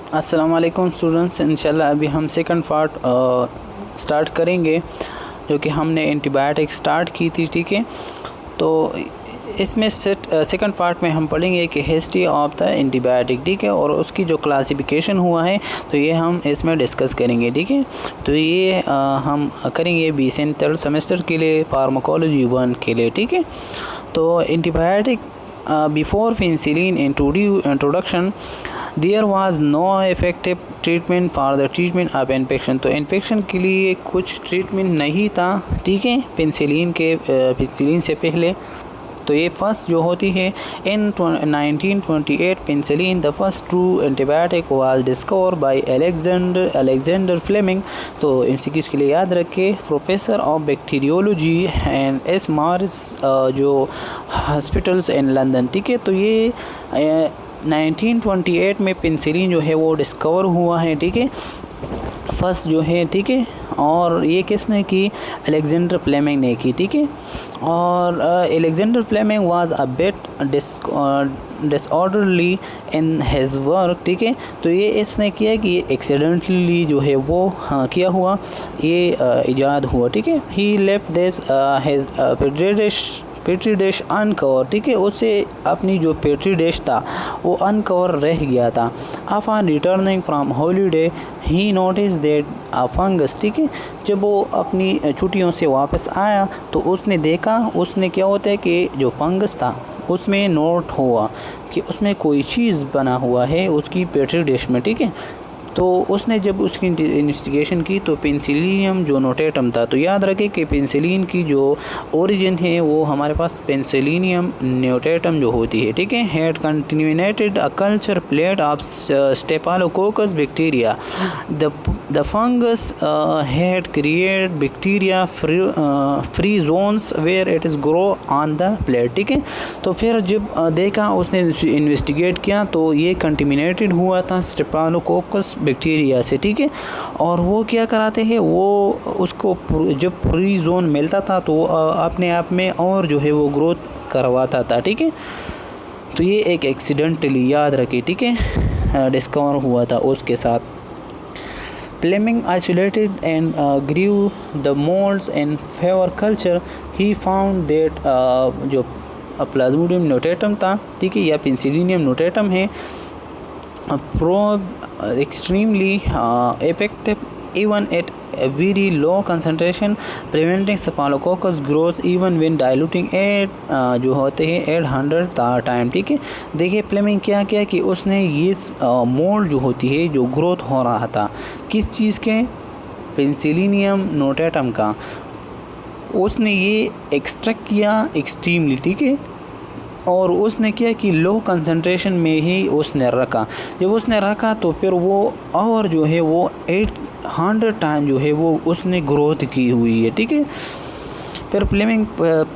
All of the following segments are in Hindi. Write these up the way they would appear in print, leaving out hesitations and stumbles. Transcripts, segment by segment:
अस्सलाम वालेकुम स्टूडेंट्स, इंशाल्लाह अभी हम सेकंड पार्ट स्टार्ट करेंगे जो कि हमने एंटीबायोटिक स्टार्ट की थी। ठीक है, तो इसमें सेकंड पार्ट में हम पढ़ेंगे कि हिस्ट्री ऑफ द एंटीबायोटिक। ठीक है, और उसकी जो क्लासिफिकेशन हुआ है तो ये हम इसमें डिस्कस करेंगे। ठीक है, तो ये हम करेंगे BSN थर्ड सेमेस्टर के लिए, फार्माकोलॉजी 1 के लिए। ठीक है, तो antibiotic before penicillin introduction there was no effective treatment for the treatment of infection. तो इन्फेक्शन के लिए कुछ ट्रीटमेंट नहीं था। ठीक है, पेनिसिलिन से पहले। तो ये फर्स्ट जो होती है in 1928 penicillin the first true antibiotic was discover by Alexander Fleming. तो MCQ के लिए याद रखें, professor of bacteriology and S Mary's जो हॉस्पिटल्स इन लंदन। ठीक है, तो ये 1928 में पेनिसिलिन जो है वो डिस्कवर हुआ है। ठीक है, फर्स्ट जो है। ठीक है, और ये किसने की? अलेक्जेंडर फ्लेमिंग ने की। ठीक है, और Alexander Fleming was a bit disorderly in his work. ठीक है, तो ये इसने किया कि ये एक्सीडेंटली जो है वो किया हुआ, ये इजाद हुआ। ठीक है, he left this his petri dish uncover. ठीक है, उससे अपनी जो पेट्री डिश था वो अनकवर रह गया था। Upon returning from holiday he notice that a fungus. ठीक है, जब वो अपनी छुट्टियों से वापस आया तो उसने देखा, उसने क्या होता है कि जो फंगस था उसमें नोट हुआ कि उसमें कोई चीज़ बना हुआ है उसकी पेट्री डिश में। ठीक है, तो उसने जब उसकी इन्वेस्टिगेशन की तो पेनिसिलियम जो नोटेटम था। तो याद रखें कि पेनिसिलिन की जो ओरिजिन है वो हमारे पास पेनिसिलियम नोटेटम जो होती है। ठीक है, had continuated a culture plate of staphylococcus bacteria. The fungus had create bacteria free zones where it is grow on the plate. ठीक है, तो फिर जब देखा, उसने इन्वेस्टिगेट किया तो ये कंटिन्यूएटेड हुआ था स्टेफालोकोकस बैक्टीरिया से। ठीक है, और वो क्या कराते हैं, वो उसको जब फ्री जोन मिलता था तो अपने आप में और जो है वो ग्रोथ करवाता था। ठीक है, तो ये एक एक्सीडेंटली याद रखिए। ठीक है, डिस्कवर हुआ था उसके साथ। Fleming isolated and grew the molds in favor culture. He found that जो प्लाज्मोडियम नोटेटम था, ठीक है, या पेनिसिलियम नोटेटम है, probe extremely effective even at a very low concentration, preventing staphylococcus growth even when diluting at जो होते हैं 800 टाइम। ठीक है, देखिए फ्लेमिंग क्या किया कि उसने ये मोल्ड जो होती है, जो ग्रोथ हो रहा था किस चीज़ के? पेनिसिलियम नोटेटम का, उसने ये एक्सट्रैक्ट किया एक्सट्रीमली। ठीक है, और उसने किया कि लो कंसंट्रेशन में ही उसने रखा। जब उसने रखा तो फिर वो और जो है वो 800 टाइम जो है वो उसने ग्रोथ की हुई है। ठीक है, फिर Fleming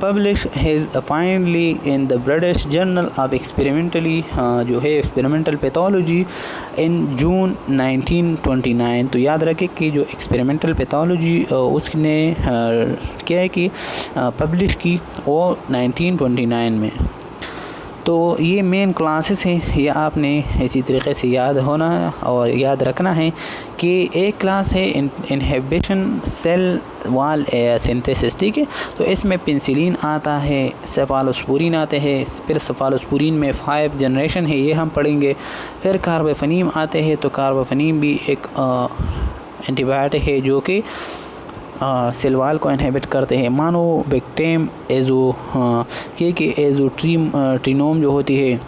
publish his finally in the British journal of experimentally जो है एक्सपेरिमेंटल पैथोलॉजी इन जून 1929। तो याद रखें कि जो एक्सपेरिमेंटल पैथोलॉजी उसने क्या है कि पब्लिश की वो 1929 में। तो ये मेन क्लासेस हैं, ये आपने इसी तरीके से याद होना और याद रखना है कि एक क्लास है इनहिबिशन सेल वॉल सिंथेसिस। ठीक है, तो इसमें पेनिसिलिन आता है, सेफालोस्पोरिन आते हैं, फिर सेफालोस्पोरिन में 5 जनरेशन है, ये हम पढ़ेंगे। फिर कार्बापेनिम आते हैं, तो कार्बापेनिम भी एक एंटीबायोटिक है जो कि सेल वॉल को इनहिबिट करते हैं। मानोबैक्टीरियम एजोट्रिनोम जो होती है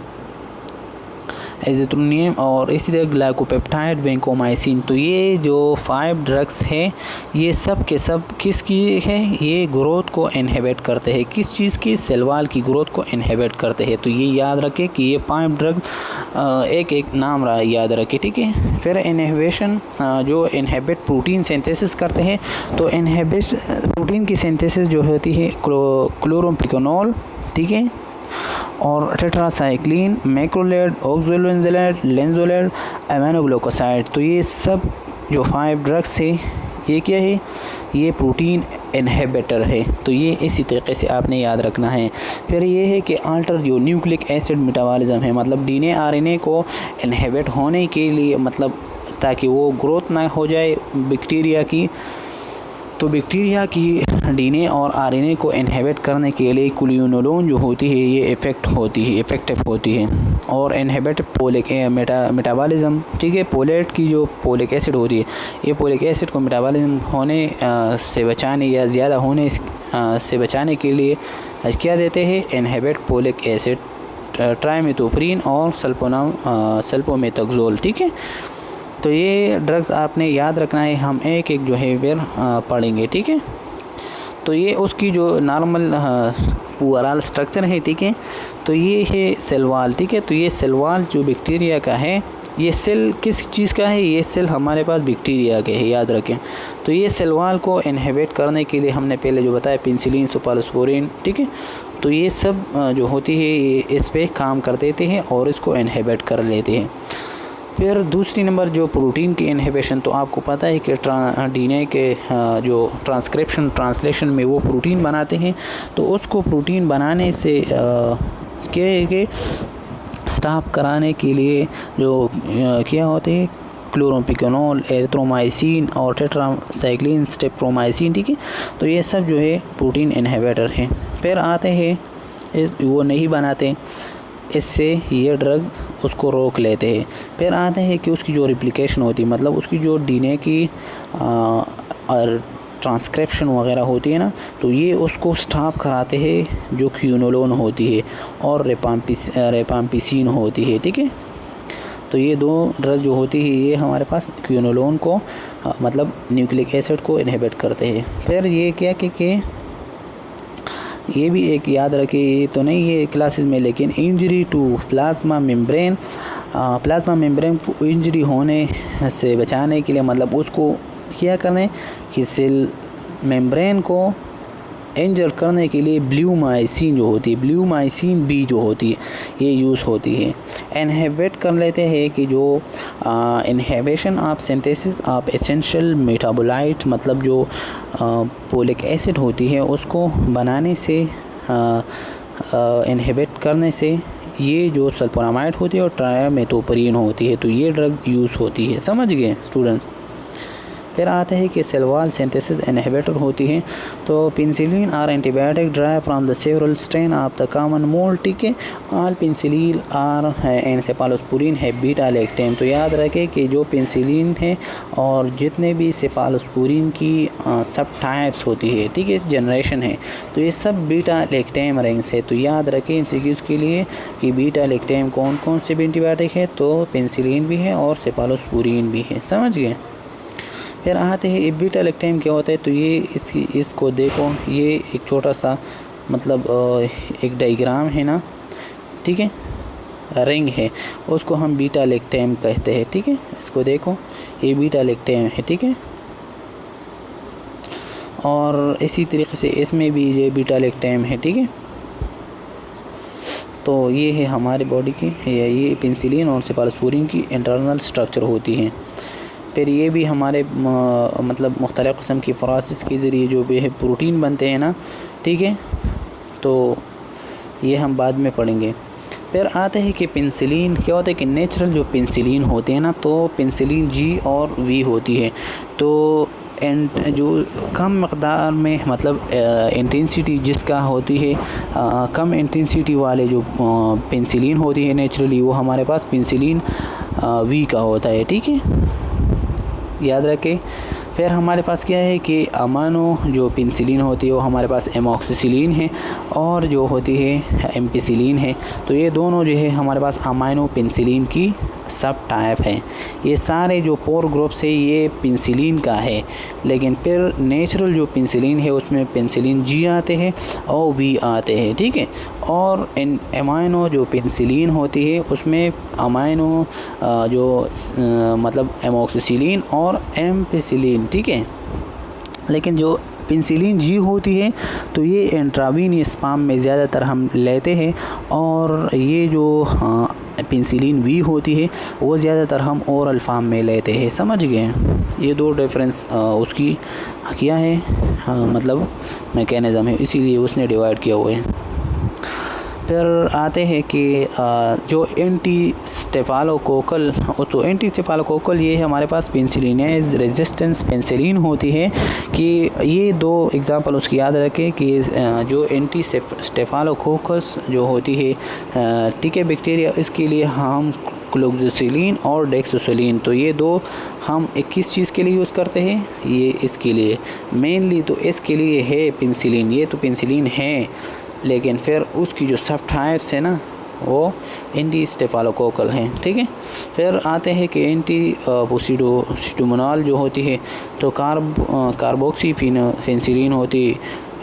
एजिथ्रोनियम, और इसी तरह ग्लाइकोपेप्टाइड वैंकोमाइसिन। तो ये जो 5 ड्रग्स हैं ये सब के सब किसकी है? ये ग्रोथ को इनहिबिट करते हैं। किस चीज़ की? सेल वॉल की ग्रोथ को इनहिबिट करते हैं। तो ये याद रखें कि ये 5 ड्रग एक एक नाम रहा, याद रखें। ठीक है, फिर इनहिबिशन जो इनहिबिट प्रोटीन सिंथेसिस करते हैं, तो इनहिबिट प्रोटीन की सिंथेसिस जो होती है क्लोरोम्पिकोनॉल, ठीक है, और टेट्रासाइक्लिन, मैक्रोलेड, ऑक्सोलेंजेलेड, लेंजोलेड, एमाइनोग्लिकोसाइड। तो ये सब जो 5 ड्रग्स है ये क्या है, ये प्रोटीन इनहिबिटर है। तो ये इसी तरीके से आपने याद रखना है। फिर ये है कि अल्टर जो न्यूक्लिक एसिड मेटाबॉलिज्म है, मतलब डीएनए आरएनए को इनहिबिट होने के लिए, मतलब ताकि वो ग्रोथ ना हो जाए बैक्टीरिया की, तो बैक्टीरिया की डीएनए और आरएनए को इनहिबिट करने के लिए क्विनोलोन जो होती है ये इफ़ेक्टिव होती है और इनहिबिट पोलिक मेटाबॉलिज्म, ठीक है। पोलेट की जो पोलिक एसिड होती है, ये पोलिक एसिड को मेटाबॉलिज्म होने से बचाने या ज़्यादा होने से बचाने के लिए क्या देते हैं, इनहिबिट पोलिक एसिड, ट्राइमेथोप्रिन और सल्फोमेथाक्सोल, ठीक है। तो ये ड्रग्स आपने याद रखना है, हम एक एक जो है फिर पढ़ेंगे, ठीक है। तो ये उसकी जो नॉर्मल ओवरऑल स्ट्रक्चर है, ठीक है। तो ये है सेल वॉल, ठीक है। तो ये सेल वॉल जो बैक्टीरिया का है, ये सेल किस चीज़ का है, ये सेल हमारे पास बैक्टीरिया के है, याद रखें। तो ये सेल वॉल को इनहिबिट करने के लिए हमने पहले जो बताया पेनिसिलिन, सेफालोस्पोरिन, ठीक है। तो ये सब जो होती है ये इस पे काम कर देते हैं और इसको इनहिबिट कर लेते हैं। फिर दूसरी नंबर जो प्रोटीन की इनहिबिशन, तो आपको पता है कि डीएनए के जो ट्रांसलेशन में वो प्रोटीन बनाते हैं, तो उसको प्रोटीन बनाने से के स्टॉप कराने के लिए जो क्या होते हैं, क्लोरोपिकेनोल, एरिथ्रोमाइसिन और टेट्रासाइक्लिन, स्टेप्टोमाइसिन, ठीक है। तो ये सब जो है प्रोटीन इनहिबिटर हैं। फिर आते हैं वो नहीं बनाते, इससे ये ड्रग्स उसको रोक लेते हैं। फिर आते हैं कि उसकी जो रिप्लिकेशन होती है, मतलब उसकी जो डीएनए की और ट्रांसक्रिप्शन वगैरह होती है ना, तो ये उसको स्टॉप कराते हैं, जो क्विनोलोन होती है और रिफाम्पिसिन होती है, ठीक है। तो ये दो ड्रग जो होती है ये हमारे पास क्विनोलोन को मतलब न्यूक्लिक एसिड को इनहिबिट करते हैं। फिर ये क्या कि ये भी एक याद रखिए, ये तो नहीं है क्लासेस में, लेकिन इंजरी टू प्लाज्मा मेम्ब्रेन को इंजरी होने से बचाने के लिए, मतलब उसको क्या करने कि सेल मेम्ब्रेन को इंजर करने के लिए ब्लूमाइसिन जो होती है, ब्लूमाइसिन बी जो होती है, ये यूज़ होती है। इनहिबिट कर लेते हैं कि जो inhibition of synthesis of essential metabolite, मतलब जो पोलिक एसिड होती है उसको बनाने से इनहिबिट करने से ये जो सल्फोनामाइड होती है और ट्राइमेथोप्रिन होती है, तो ये ड्रग यूज़ होती है। समझ गए स्टूडेंट्स। फिर आते हैं कि सेल वॉल सिंथेसिस इनहिबिटर होती है। तो penicillin are antibiotic drive from the several strain of the common mould, ठीक है। All penicillin are and cephalosporin है बीटा लैक्टेम। तो याद रखें कि जो पेनिसिलिन है और जितने भी सेफालोस्पोरिन की सब टाइप्स होती है, ठीक है, इस जनरेशन है, तो ये सब बीटा लैक्टेम रेंज है। तो याद रखें एमसीक्यूज़ के लिए कि बीटा लैक्टेम कौन कौन से एंटीबायोटिक है, तो पेनिसिलिन भी है और सेफालोस्पोरिन भी है। समझ गए। फिर आते हैं बीटा लैक्टेम क्या होता है। तो ये इसको देखो, ये एक छोटा सा मतलब एक डायग्राम है ना, ठीक है, रिंग है, उसको हम बीटा लैक्टेम कहते हैं, ठीक है। इसको देखो, ये बीटा लैक्टेम है, ठीक है। और इसी तरीके से इसमें भी ये बीटा लैक्टेम है, ठीक है। तो ये है हमारे बॉडी की, ये पेनिसिलिन और सेफालोस्पोरिन की इंटरनल स्ट्रक्चर होती है। फिर ये भी हमारे मतलब मुख्तलिफ़ क़िस्म की प्रोसेस के ज़रिए जो भी है प्रोटीन बनते हैं ना, ठीक है। तो ये हम बाद में पढ़ेंगे। फिर आते हैं कि पेनिसिलिन क्या होता है कि नेचुरल जो पेनिसिलिन होते हैं ना, तो पेनिसिलिन जी और वी होती है। तो जो कम मक़दार में मतलब इंटेंसिटी जिसका होती है, कम इंटेंसिटी वाले जो पेनिसिलिन होती है नेचुरली, वो हमारे पास पेनिसिलिन वी का होता है, ठीक है, याद रखें। फिर हमारे पास क्या है कि अमानो जो पेनिसिलिन होती है वो हमारे पास एमोक्सिसिलिन है और जो होती है एम्पिसिलिन है। तो ये दोनों जो है हमारे पास अमाइनो पेनिसिलिन की सब टाइप है। ये सारे जो 4 ग्रुप्स है ये पेनिसिलिन का है, लेकिन फिर नेचुरल जो पेनिसिलिन है उसमें पेनिसिलिन जी आते हैं और वी आते हैं, ठीक है। और इन अमाइनो जो पेनिसिलिन होती है उसमें अमाइनो जो मतलब एमोक्सिसिलिन और एम्पिसिलिन, ठीक है। लेकिन जो पेनिसिलिन जी होती है तो ये इंट्रावीनियस स्पाम में ज़्यादातर हम लेते हैं, और ये जो पेंसिलिन वी होती है वो ज़्यादातर हम ओरल फार्म में लेते हैं। समझ गए? ये दो डिफरेंस उसकी किया है, हाँ मतलब मैकेनिज़्म है, इसीलिए उसने डिवाइड किया हुआ है। फिर आते हैं कि जो एंटी स्टेफालोकोकल, तो एंटी स्टेफालोकोकल ये हमारे पास पेंसिलिनेज रेजिस्टेंस पेंसिलिन होती है कि ये दो एग्जांपल उसकी याद रखें कि जो एंटी स्टेफालोकोकस जो होती है ठीक है बैक्टीरिया, इसके लिए हम क्लोक्सोसिलिन और डेक्सोसिलिन, तो ये दो हम 21 चीज़ के लिए यूज़ करते हैं। ये इसके लिए मेनली तो इसके लिए है पेंसिलिन, ये तो पेंसिलिन है, लेकिन फिर उसकी जो सब टाइप्स है ना वो एंटी स्टेफालोकोकल हैं। ठीक है, फिर आते हैं कि एंटी पोसिडोमोनाल जो होती है तो कार्बोक्सी पेंसिलिन होती है,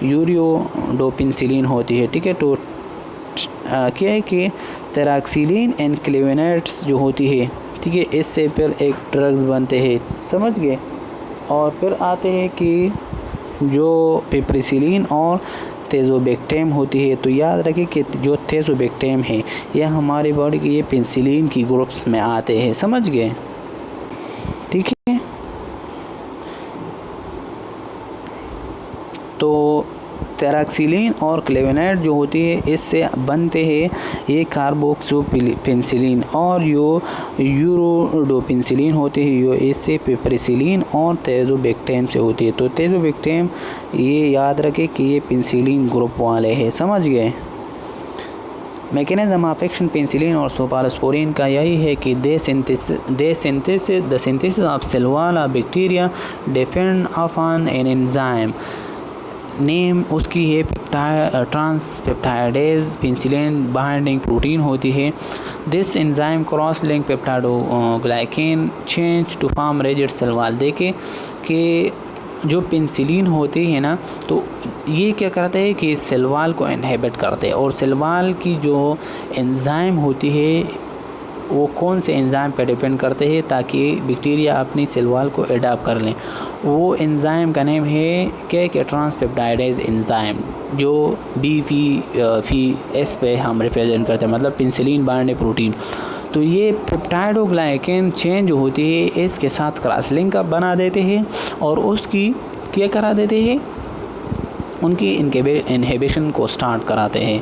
यूरियोडोपेंसिलिन होती है। ठीक है, तो क्या है कि तेराक्सिलिन एंड क्लेवेनेट्स जो होती है, ठीक है, इससे फिर एक ड्रग्स बनते हैं। समझ गए? और फिर आते हैं कि जो पिपरिसिलिन और तेज़ोबेक्टेम होती है, तो याद रखें कि जो तेज़ोबेक्टेम है यह हमारे बॉडी के ये पेंसिलिन की ग्रुप्स में आते हैं। समझ गए? ठीक है, तो तेराक्सिलिन और क्लेवेनेट जो होती है इससे बनते हैं ये कार्बोक्सोपेंसिलिन, और जो यूरोडोपेंसिलिन होती है यो इससे पिपरिसिलिन और तेज़ोबेक्टेम से होती है। तो तेज़ोबेक्टेम ये याद रखें कि ये पेंसिलिन ग्रुप वाले हैं। समझ गए? मैकेनिज्म ऑफ एक्शन पेंसिलिन और सेफालोस्पोरिन का यही है कि the synthesis of cell wall of bacteria depend upon an enzyme, name उसकी है ट्रांसपेप्टाइडेज पेंसिलिन बाइंडिंग प्रोटीन होती है। This enzyme cross link peptidoglycan change to form rigid cell wall. देखे कि जो पेंसिलिन होती है ना, तो ये क्या करते हैं कि सेल वॉल को इनहिबिट करते हैं, और सेल वॉल की जो एंजाइम होती है वो कौन से एंजाइम पे डिपेंड करते हैं ताकि बैक्टीरिया अपनी सेल वॉल को अडॉप्ट कर लें। वो एंजाइम का नेम है क्या कि ट्रांसपेप्टाइडेज एंजाइम, जो BPS पे हम रिप्रेजेंट करते हैं, मतलब पेंसिलिन बाइंडिंग प्रोटीन। तो ये पेप्टाइडोग्लाइकेन चेन जो होती है इसके साथ क्रॉस लिंक बना देते हैं और उसकी क्या करा देते हैं, उनकी इनहिबिशन को स्टार्ट कराते हैं।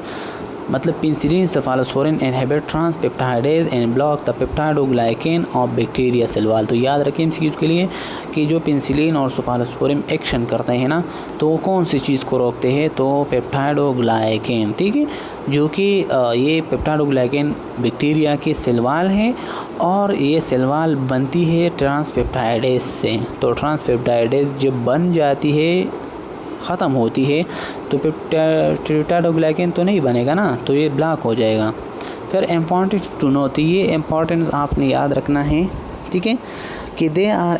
मतलब penicillin cephalosporin inhibit transpeptidase and block the peptidoglycan of bacteria cell wall. तो याद रखें इस चीज़ के लिए कि जो पेंसिलिन और सेफालोस्पोरिन एक्शन करते हैं ना, तो वो कौन सी चीज़ को रोकते हैं, तो पेप्टाइडोग्लाइकेन। ठीक है, जो कि ये पेप्टाइडोग्लाइकेन बैक्टीरिया की सेल वॉल है और ये सेल वॉल बनती है ट्रांसपेप्टाइडेज से। तो ट्रांसपेप्टाइडेज जब बन जाती है, ख़त्म होती है, तो पेप्टाइडोग्लाइकेन तो नहीं बनेगा ना, तो ये ब्लॉक हो जाएगा। फिर इम्पॉर्टेंट टू नो, तो ये इम्पॉर्टेंस आपने याद रखना है। ठीक है, कि they are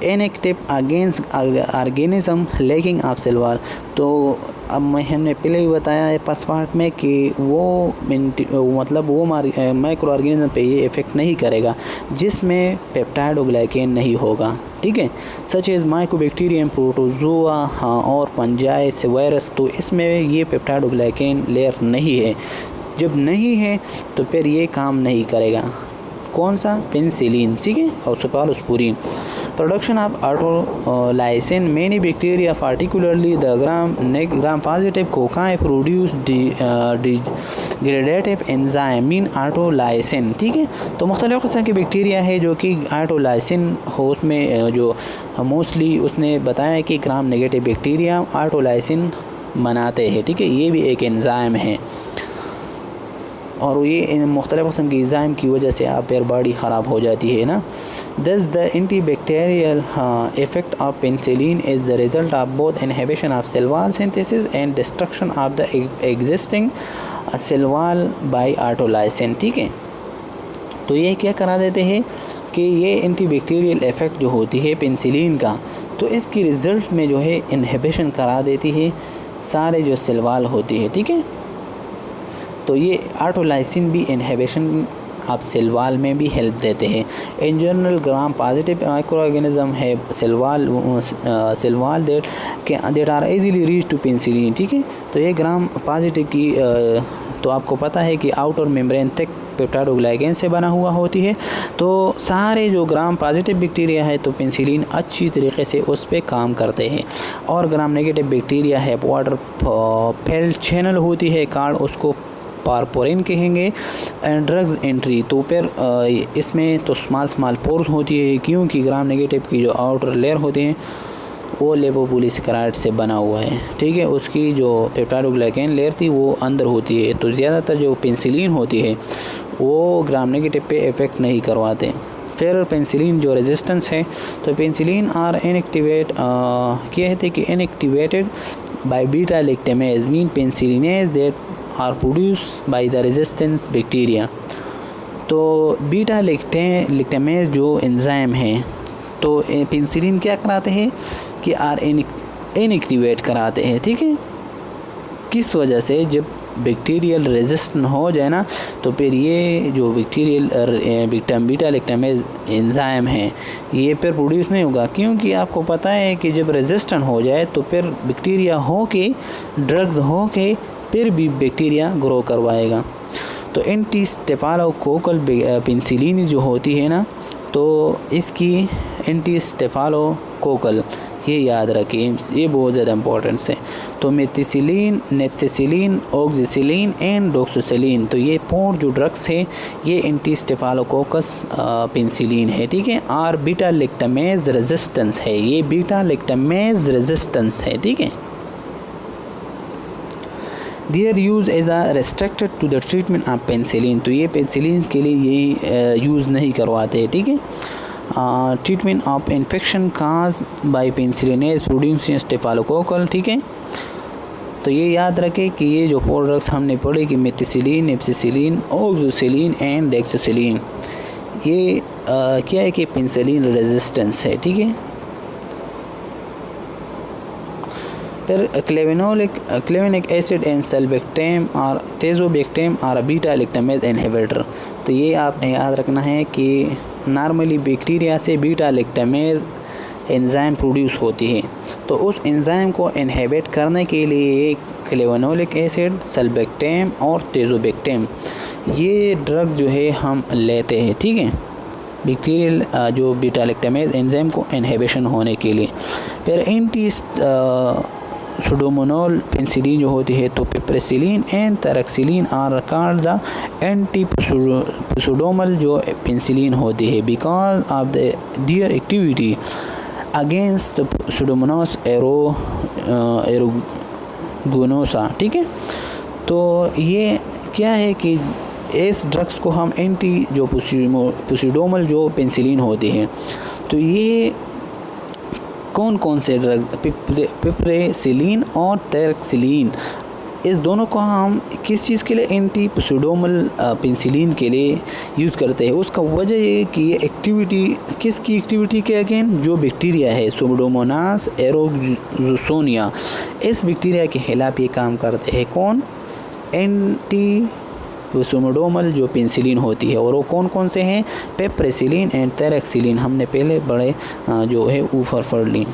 inactive against organism lacking of cell wall. तो अब हमने पहले ही बताया है फर्स्ट पार्ट में कि वो मतलब वो माइक्रो ऑर्गेनिज्म पे ये इफ़ेक्ट नहीं करेगा जिसमें पेप्टाइडोग्लाइकेन नहीं होगा। ठीक है, सच एज माइकोबैक्टीरियम, प्रोटोजोआ, हाँ, और पंजाई से वायरस, तो इसमें ये पेप्टाइडोग्लाइकेन लेयर नहीं है। जब नहीं है तो फिर ये काम नहीं करेगा। कौन सा? पेंसिलिन। ठीक है, और cephalosporin. Production of autolysin, many bacteria particularly the gram positive cocci produce degradative enzyme mean autolysin. ठीक है, तो मुख्तलिफ़ किस्म के बैक्टीरिया है जो कि ऑटोलाइसिन हो, उसमें जो मोस्टली उसने बताया कि ग्राम नेगेटिव बैक्टीरिया ऑटोलाइसिन बनाते हैं। ठीक है, ये भी एक एंजाइम है, और ये मुख्तलिफ़ किस्म की एंजाइम की वजह से आप फिर बॉडी ख़राब हो जाती है ना। Thus the antibacterial effect of penicillin is the result of both inhibition of cell wall synthesis and destruction of the existing cell wall by autolysin. ठीक है, तो ये क्या करा देते हैं कि ये एंटीबैक्टीरियल इफेक्ट जो होती है पेंसिलिन का, तो इसकी रिज़ल्ट में जो है इनहिबिशन करा देती है सारे जो सेल वॉल होती है। ठीक है, तो ये ऑटोलाइसिन भी इनहिबिशन आप सेल वॉल में भी हेल्प देते हैं। In general gram positive microorganism है cell wall that are easily reach to penicillin. ठीक है, तो ये ग्राम पॉजिटिव की तो आपको पता है कि आउटर मेम्ब्रेन थिक पेप्टाइडोग्लाइकेन से बना हुआ होती है। तो सारे जो ग्राम पॉजिटिव बैक्टीरिया है तो पेनिसिलिन अच्छी तरीके से उस पर काम करते हैं, और ग्राम नेगेटिव बैक्टीरिया है वाटर फेल्ड चैनल होती है कार्ड, उसको पारपोरिन कहेंगे। एंड ड्रग्स एंट्री, तो फिर इसमें तो स्मॉल पोर्स होती है, क्योंकि ग्राम नेगेटिव की जो आउटर लेयर होती है वो लिपोपॉलीसेकेराइड से बना हुआ है, ठीक है। उसकी जो पेप्टाइडोग्लाइकेन लेयर थी वो अंदर होती है। तो ज़्यादातर जो पेनिसिलिन होती है वो ग्राम नेगेटिव पे इफ़ेक्ट नहीं करवाते। फिर पेनिसिलिन जो रेजिस्टेंस है, तो पेनिसिलिन आर इनएक्टिवेट क्या है कि inactivated by beta lactamase mean penicillinase that are produce by the resistance bacteria. तो बीटा लैक्टेमेज जो एंजाइम है तो पेनिसिलिन क्या कराते हैं कि आर इनएक्टिवेट कराते हैं, ठीक है। किस वजह से, जब बैक्टीरियल रेजिस्टेंट हो जाए ना तो फिर ये जो बैक्टीरियल बीटा लैक्टेमेज एंजाइम है ये फिर प्रोड्यूस नहीं होगा, क्योंकि आपको पता है कि जब रेजिस्टेंट हो जाए तो फिर बैक्टीरिया हो के ड्रग्स हो के फिर भी बैक्टीरिया ग्रो करवाएगा। तो एंटी स्टेफालोकोकल पेनिसिलिन जो होती है ना, तो इसकी एंटी स्टेफालोकोकल ये याद रखिए, ये बहुत ज़्यादा इंपॉर्टेंट है। तो मेथिसिलिन, नेप्सिसिलिन, ऑक्सीसिलिन एंड डॉक्सोसिलिन, तो ये 4 जो ड्रग्स है ये एंटी स्टेफालोकोकस पेनिसिलिन है, ठीक है। आर बीटा लैक्टेमेज रेजिस्टेंस है, ये बीटा लैक्टेमेज रेजिस्टेंस है, ठीक है। Their use is restricted to the treatment of penicillin, तो ये पेनिसिलिन के लिए ये यूज़ नहीं करवाते, ठीक है। Treatment of infection cause by penicillinase producing staphylococcal, ठीक है। तो ये याद रखें कि ये जो 4 ड्रग्स हमने पढ़े कि मेथिसिलिन, नेप्सिसिलिन, ऑक्सोसिलिन एंड डेक्सोसिलिन, ये क्या है कि पेनिसिलिन रेजिस्टेंस है, ठीक है। फिर क्लेवेनिक एसिड एंड सल्बेक्टेम और तेजोबेक्टेम और बीटा लैक्टेमेज इनहिबिटर, तो ये आपने याद रखना है कि नॉर्मली बैक्टीरिया से बीटा लैक्टेमेज एंजाइम प्रोड्यूस होती है, तो उस एंजाइम को इनहिबिट करने के लिए क्लेवेनोलिक एसिड, सल्बेक्टेम और तेजोबेक्टेम ये ड्रग जो है हम लेते हैं, ठीक है, बैक्टीरियल जो बीटा लैक्टेमेज एंजाइम को इनहिबिशन होने के लिए। फिर एंटी सुडोमोनॉल पेनिसिलिन जो होती है तो piperacillin and ticarcillin are called the anti pseudomonal जो पेनिसिलिन होती है because of their activity against the Pseudomonas aeruginosa, ठीक है। तो ये क्या है कि इस ड्रग्स को हम एंटी जो पुसिडोमल जो पेनिसिलिन होती है, तो ये कौन कौन से ड्रग्स पिपरेसिलिन और तैरेक्सिलिन, इस दोनों को हम किस चीज़ के लिए एंटी पुसिडोमल पेनिसिलिन के लिए यूज़ करते हैं। उसका वजह ये कि ये एक्टिविटी किसकी एक्टिविटी के अगेन जो बैक्टीरिया है सुडोमोनास एरोगोनोसा, इस बैक्टीरिया के खिलाफ ये काम करते हैं। कौन? एंटी सुडोमल जो पेनिसिलिन होती है, और वो कौन कौन से हैं? पिपरेसिलिन एंड तैरेक्सिलिन, हमने पहले बड़े जो है ऊपर पढ़ ली।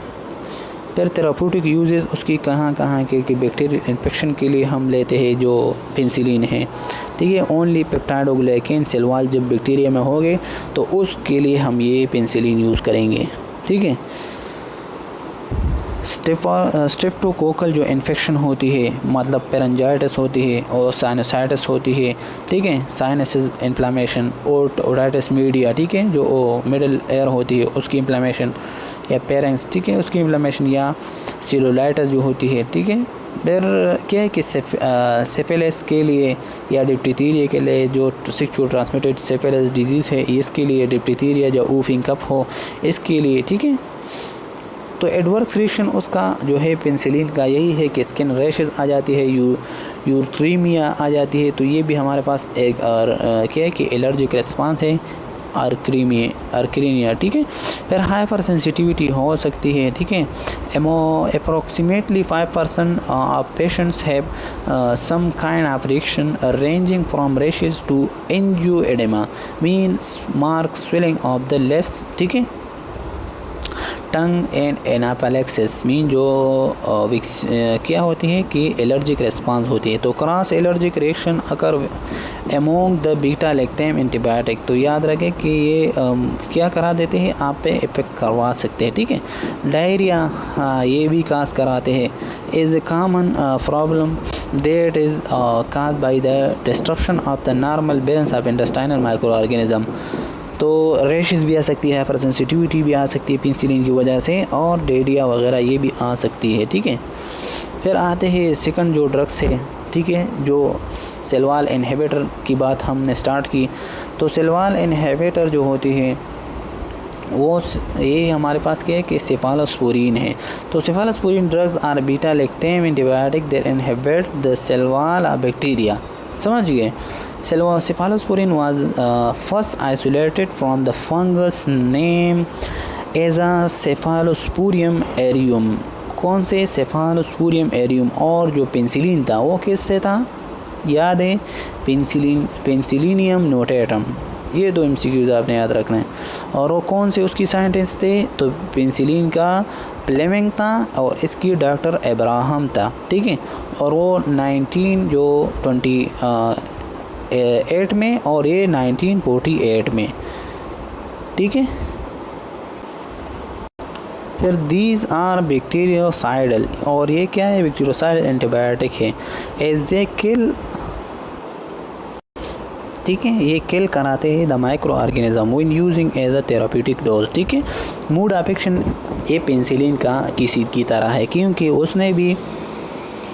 फिर थेराप्यूटिक यूजेस उसकी कहाँ कहाँ के बैक्टीरियल इन्फेक्शन के लिए हम लेते हैं जो पेनिसिलिन है, ठीक है। ओनली पेप्टाइडोग्लाइकेन सेल वॉल जब बैक्टीरिया में हो गए तो उसके लिए हम ये पेनिसिलिन यूज़ करेंगे, ठीक है। स्ट्रेप्टोकोकल जो इन्फेक्शन होती है, मतलब पेरेंजाइटिस होती है और साइनसाइटिस होती है, ठीक है, साइनसिस इन्फ्लामेशन और ओटाइटिस मीडिया, ठीक है, जो मिडल एयर होती है उसकी इन्फ्लामेशन, या पेरेंट्स, ठीक है, उसकी इन्फ्लामेशन, या सेलुलाइटिस जो होती है, ठीक है। फिर क्या है कि सिफिलिस के लिए या डिप्टीरिया के लिए जो सेक्सुअल ट्रांसमिटेड सिफिलिस डिजीज़ है इसके लिए, डिप्टीरिया जो ऊफिंग कफ हो इसके लिए, ठीक है। तो एडवर्स रिएक्शन उसका जो है पेनिसिलिन का यही है कि स्किन रैशेस आ जाती है, यूर्थ्रीमिया आ जाती है, तो ये भी हमारे पास एक और क्या है कि एलर्जिक रिस्पांस है, अर्क्रीनिया, ठीक है। फिर हाइपर सेंसिटिविटी हो सकती है, ठीक है। Approximately 5% of patients have some kind of reaction ranging from rashes to angioedema means mark swelling of the lips, ठीक है। टंग एंड एनाफिलैक्सिस मीन जो क्या होती है कि एलर्जिक रिस्पांस होती है। तो cross allergic reaction occur among the beta lactam antibiotic. तो याद रखें कि ये क्या करा देते हैं, आप पे इफेक्ट करवा सकते हैं, ठीक है। डायरिया ये भी काज कराते हैं। Is a common problem that is cause by the disruption of the normal balance of intestinal micro organism. तो रेशेस भी आ सकती है, हाइपर सेंसिटिविटी भी आ सकती है पेनिसिलिन की वजह से, और डायरिया वगैरह ये भी आ सकती है, ठीक है। फिर आते हैं सेकंड जो ड्रग्स है, ठीक है, जो सेलवाल इनहिबिटर की बात हमने स्टार्ट की। तो सेलवाल इनहिबिटर जो होती है वो ये हमारे पास क्या है कि सेफालोस्पोरिन है। तो cephalosporin drugs are beta lactam antibiotic that inhibit the cell wall bacteria. समझ गए। Cephalosporin was first isolated from the fungus name as a Cephalosporium aureum। कौन से? Cephalosporium aureum। और जो पेंसिलिन था वो किससे था? याद है, पेंसिलिनियम नोटेटम। ये दो MCQs आपने याद रखना है। और वो कौन से उसकी साइंटिस्ट थे? तो पेंसिलिन का फ्लेमिंग था और इसकी डॉक्टर अब्राहम था, ठीक है। और वो 1928 में और ये 1948 में, ठीक है। फिर दीज आर बैक्टीरियोसाइडल, और ये क्या है? बैक्टीरियोसाइडल एंटीबायोटिक है। एज दे किल, ठीक है, ये किल कराते हैं the microorganism when using as a therapeutic dose, ठीक है। मूड अफेक्शन ये पेंसिलिन का किसी की तरह है, क्योंकि उसने भी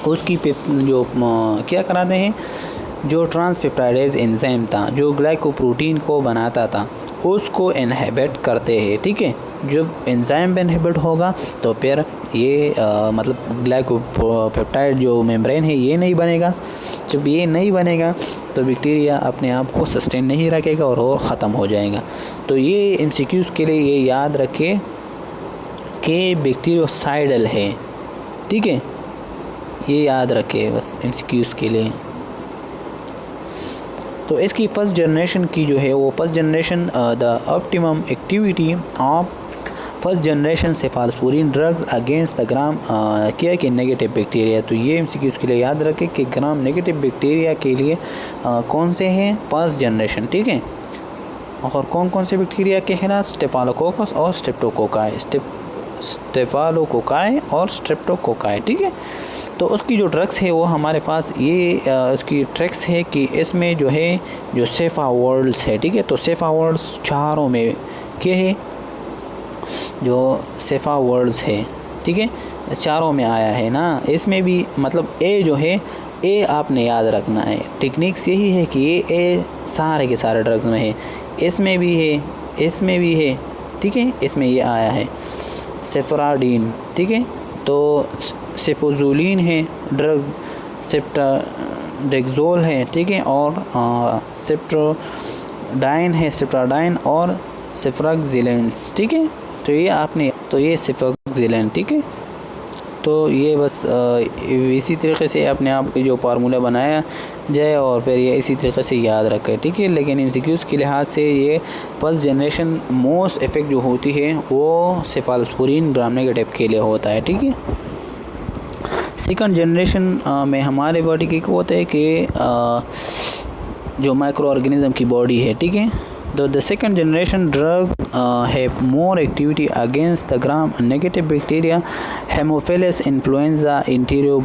उसकी जो क्या कराते हैं, जो ट्रांसपेप्टाइडेज एंजाइम था जो ग्लाइकोप्रोटीन को बनाता था उसको इनहिबिट करते हैं, ठीक है। जब एंजाइम इनहिबिट होगा तो फिर ये मतलब ग्लाइकोपेप्टाइड जो मेम्ब्रेन है ये नहीं बनेगा। जब ये नहीं बनेगा तो बैक्टीरिया अपने आप को सस्टेन नहीं रखेगा और वो ख़त्म हो जाएगा। तो ये MCQs के लिए ये याद रखें कि बैक्टीरियोसाइडल है, ठीक है, ये याद रखें बस MCQs के लिए। तो इसकी फर्स्ट जनरेशन की जो है वो first generation the optimum activity of first generation cephalosporin drugs against the gram क्या कि नेगेटिव बैक्टीरिया। तो ये MCQs के लिए याद रखें कि ग्राम नेगेटिव बैक्टीरिया के लिए कौन से हैं? फर्स्ट जनरेशन, ठीक है। और कौन कौन से बैक्टीरिया के खिलाफ? स्टेफालोकोकस और स्टेफालोकोकाई और स्ट्रेप्टोकोकाई, ठीक है। तो उसकी जो ड्रग्स है वो हमारे पास ये उसकी ट्रिक्स है कि इसमें जो है जो सेफा वर्ड्स है, ठीक है। तो सेफा वर्ड्स चारों में क्या है? जो सेफा वर्ड्स है, ठीक है, चारों में आया है ना। इसमें भी मतलब ए जो है, ए आपने याद रखना है। टेक्निक्स यही है कि ए सारे के सारे ड्रग्स में है, इसमें भी है, इसमें भी है, ठीक है, इसमें ये आया है सेफ्राडीन, ठीक है। तो सेपोजोलिन है ड्रग्स, सेप्टाडेक्सोल है, ठीक है, और सेप्ट्रोडाइन है, सेप्टाडाइन और सेफ्राक्सिलेंस, ठीक है। तो ये आपने, तो ये सेफ्राक्सिलेंस, ठीक है। तो ये बस इसी तरीके से अपने आप की जो फार्मूला बनाया जाए और फिर ये इसी तरीके से याद रखें, ठीक है। लेकिन MCQs के लिहाज से ये फर्स्ट जनरेशन मोस्ट इफेक्ट जो होती है वो सेफालोस्पोरिन ग्राम नेगेटिव के लिए होता है, ठीक है। सेकंड जनरेशन में हमारे बॉडी की क्या होता है कि जो माइक्रो ऑर्गेनिज्म की बॉडी है, ठीक है। तो the second generation drug have more activity against the gram negative bacteria Haemophilus influenza इंटीरियो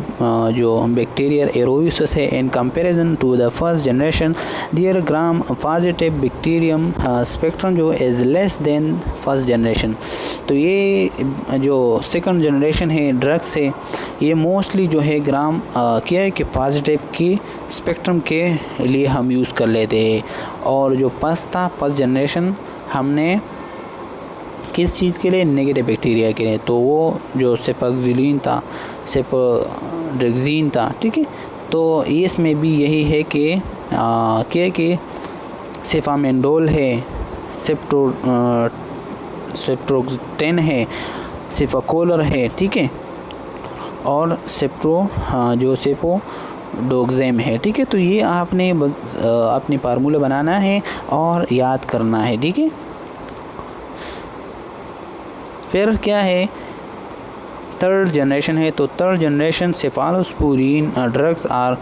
जो बैक्टीरियल एरोसिस है in comparison to the first generation their gram positive bacterium spectrum जो is less than first generation. तो ये जो सेकंड जनरेशन है ड्रग्स है ये मोस्टली जो है ग्राम क्या है कि पॉजिटिव की स्पेक्ट्रम के लिए हम यूज़ कर लेते हैं। और जो फर्स्ट जनरेशन हमने किस चीज़ के लिए? नेगेटिव बैक्टीरिया के लिए। तो वो जो सेफाक्सिलिन था, सेफाड्रेक्सिन था, ठीक है। तो इसमें भी यही है कि क्या कि सेफामेंडोल है, सेप्ट्रोक्टेन है, सेफाकोलर है, ठीक है, और जो सेपोडोक्सेम है, ठीक है। तो ये आपने अपनी फार्मूला बनाना है और याद करना है, ठीक है। फिर क्या है, थर्ड जनरेशन है। तो third generation cephalosporin drugs are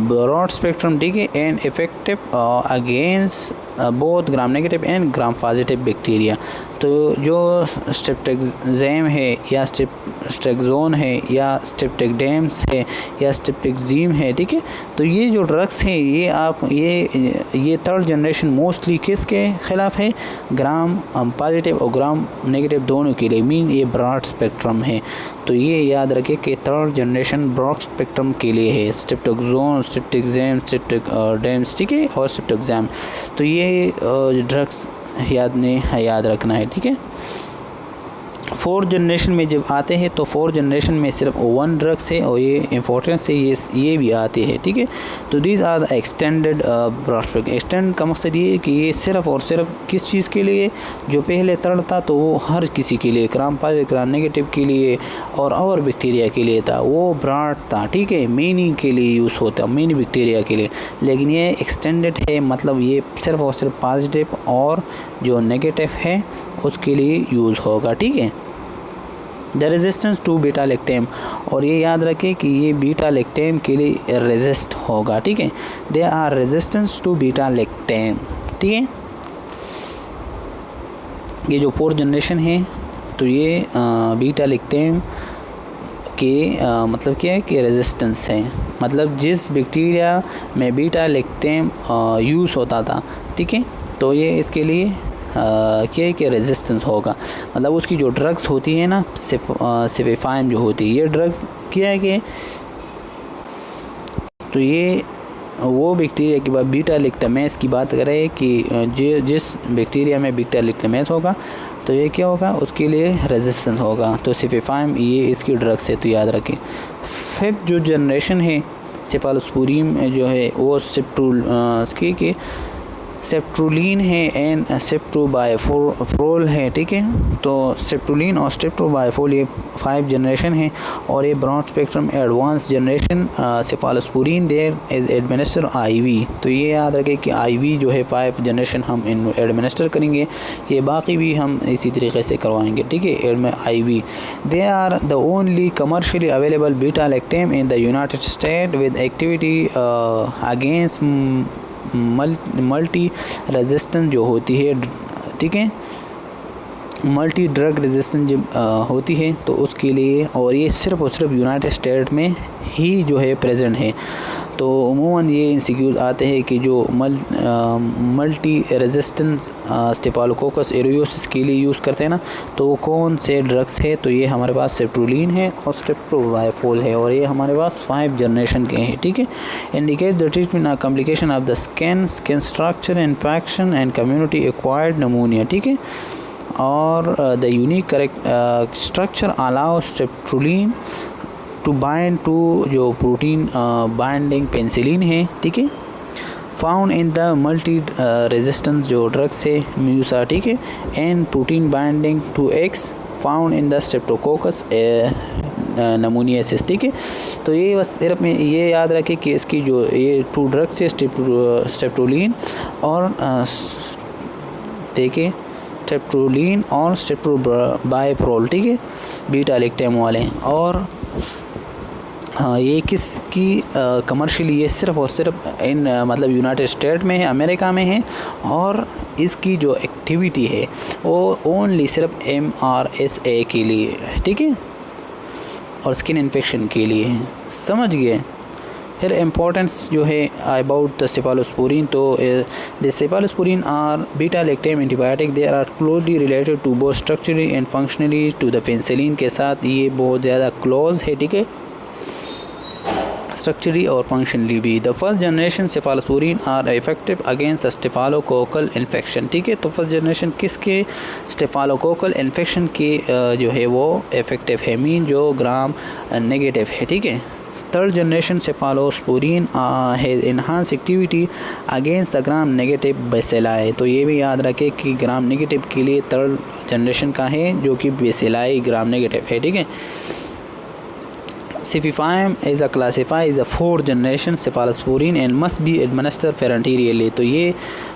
broad spectrum, ठीक है, and effective against both gram negative and gram positive bacteria. तो जो स्ट्रेप्टोग्राम है या स्ट्रेक्सोन है या स्ट्रेप्टोडेम्स है या स्ट्रेप्टोग्जीम है, ठीक है, तो ये जो ड्रग्स हैं ये थर्ड जनरेशन मोस्टली किसके ख़िलाफ़ है, ग्राम पॉजिटिव और ग्राम नेगेटिव दोनों के लिए, मीन ये ब्रॉड स्पेक्ट्रम है। तो ये याद रखें कि थर्ड जनरेशन ब्रॉड स्पेक्ट्रम के लिए है, स्ट्रेप्टोग्जोन, स्ट्रेप्टोग्राम, स्ट्रेप्टोडेम्स, ठीक है, और स्ट्रेप्टोग्राम। तो ये ड्रग्स याद रखना है, ठीक है। फोर्थ जनरेशन में जब आते हैं तो फोर्थ जनरेशन में सिर्फ 1 ड्रग्स है और ये इम्पोर्टेंस है, ये भी आते हैं, ठीक है। तो these are the extended broad spectrum. Extend का मकसद ये है कि ये सिर्फ और सिर्फ किस चीज़ के लिए, जो पहले थर्ड था तो वो हर किसी के लिए, ग्राम पॉजिटिव ग्राम नेगेटिव के लिए और बैक्टीरिया के लिए था, वो ब्रॉड था, ठीक है, मेनी के लिए यूज़ होता, मेनी बैक्टीरिया के लिए। लेकिन ये एक्सटेंडेड है, मतलब ये सिर्फ और सिर्फ पॉजिटिव और जो नेगेटिव है उसके लिए यूज़ होगा, ठीक है। The resistance to beta lactam, और ये याद रखें कि ये बीटा लैक्टेम के लिए रेजिस्ट होगा, ठीक है। They are resistance to beta lactam, ठीक है। ये जो फोर्थ जनरेशन है तो ये बीटा लैक्टेम के मतलब क्या है कि रेजिस्टेंस है, मतलब जिस बैक्टीरिया में बीटा लैक्टेम यूज़ होता था, ठीक है, तो ये इसके लिए क्या है कि रेजिस्टेंस होगा। मतलब उसकी जो ड्रग्स होती है ना, सेफेफाइम जो होती है, ये ड्रग्स क्या है कि तो ये वो बैक्टीरिया की बात बीटा लैक्टामेस की बात करें कि जिस बैक्टीरिया में बीटा लैक्टामेस होगा तो ये क्या होगा, उसके लिए रेजिस्टेंस होगा। तो सेफेफाइम ये इसकी ड्रग्स है, तो याद रखें। फिफ्थ जो जनरेशन है सेफालोस्पूरिन जो है वो सेप्ट्रोलिन है एंड सेप्टोबाइफोल है, ठीक है। तो सेप्ट्रोलिन और सेप्टोबाइफोल ये 5 जनरेशन है और ये broad spectrum advance generation cephalosporin their is administer IV। तो ये याद रखें कि IV जो है 5 जनरेशन हम एडमिनिस्टर करेंगे, ये बाकी भी हम इसी तरीके से करवाएंगे, ठीक है, IV। They are the only commercially available beta lactam in the United State with activity against multi resistance जो होती है, ठीक है, मल्टी ड्रग रेजिस्टेंस जब होती है तो उसके लिए, और ये सिर्फ और सिर्फ यूनाइटेड स्टेट में ही जो है प्रेजेंट है। तो उमूमन ये इंस्टीट्यूट आते हैं कि जो मल्टी रेजिस्टेंस स्टेफिलोकोकस एरियोसिस के लिए यूज़ करते हैं ना, तो वो कौन से ड्रग्स है, तो ये हमारे पास सेप्ट्रोलिन है और स्टेप्टोबाइफोल है और ये हमारे पास 5 जनरेशन के हैं, ठीक है। Indicate the treatment complication of the skin structure infection and community acquired pneumonia, ठीक है। और the unique correct structure allow स्टेप्ट्रोलिन टू बाइंड टू जो प्रोटीन बाइंडिंग पेंसिलिन है, ठीक है, found in the multi resistance जो ड्रग्स है म्यूसा, ठीक है, and protein binding to X found in the streptococcus नमूनियासिस, ठीक है। तो ये बस सिर्फ में ये याद रखें कि इसकी जो ये 2 ड्रग्स है स्ट्रेप्टोलिन और देखिए स्ट्रेप्टोलिन और स्ट्रेप्टोबाइफोल, ठीक है, बीटा लैक्टेम वाले। और हाँ, ये किसकी कमर्शियली ये सिर्फ और सिर्फ इन मतलब यूनाइटेड स्टेट में है, अमेरिका में है, और इसकी जो एक्टिविटी है वो ओनली सिर्फ MRSA के लिए, ठीक है, और स्किन इन्फेक्शन के लिए है, समझ गए। फिर इम्पोर्टेंस जो है अबाउट द सेफालोस्पूरिन, तो the cephalosporin are beta lactam antibiotic, they are closely related to both structurally and functionally to the penicillin के साथ ये बहुत ज़्यादा क्लोज है, ठीक है, स्ट्रक्चरली और फंक्शनली भी। The first generation cephalosporin are effective against staphylococcal infection, ठीक है। तो फर्स्ट जनरेशन किसके, स्टेफालोकोकल इन्फेक्शन के जो है वो इफेक्टिव है, मीन जो ग्राम नेगेटिव है, ठीक है। Third generation cephalosporin has enhance activity against the gram negative bacilli. तो ये भी याद रखें कि ग्राम नेगेटिव के लिए थर्ड जनरेशन का है जो कि बेसिलाई ग्राम नेगेटिव है, ठीक है। Cefepime is a classified as a 4th generation cephalosporin and must be administered parenterally। तो ये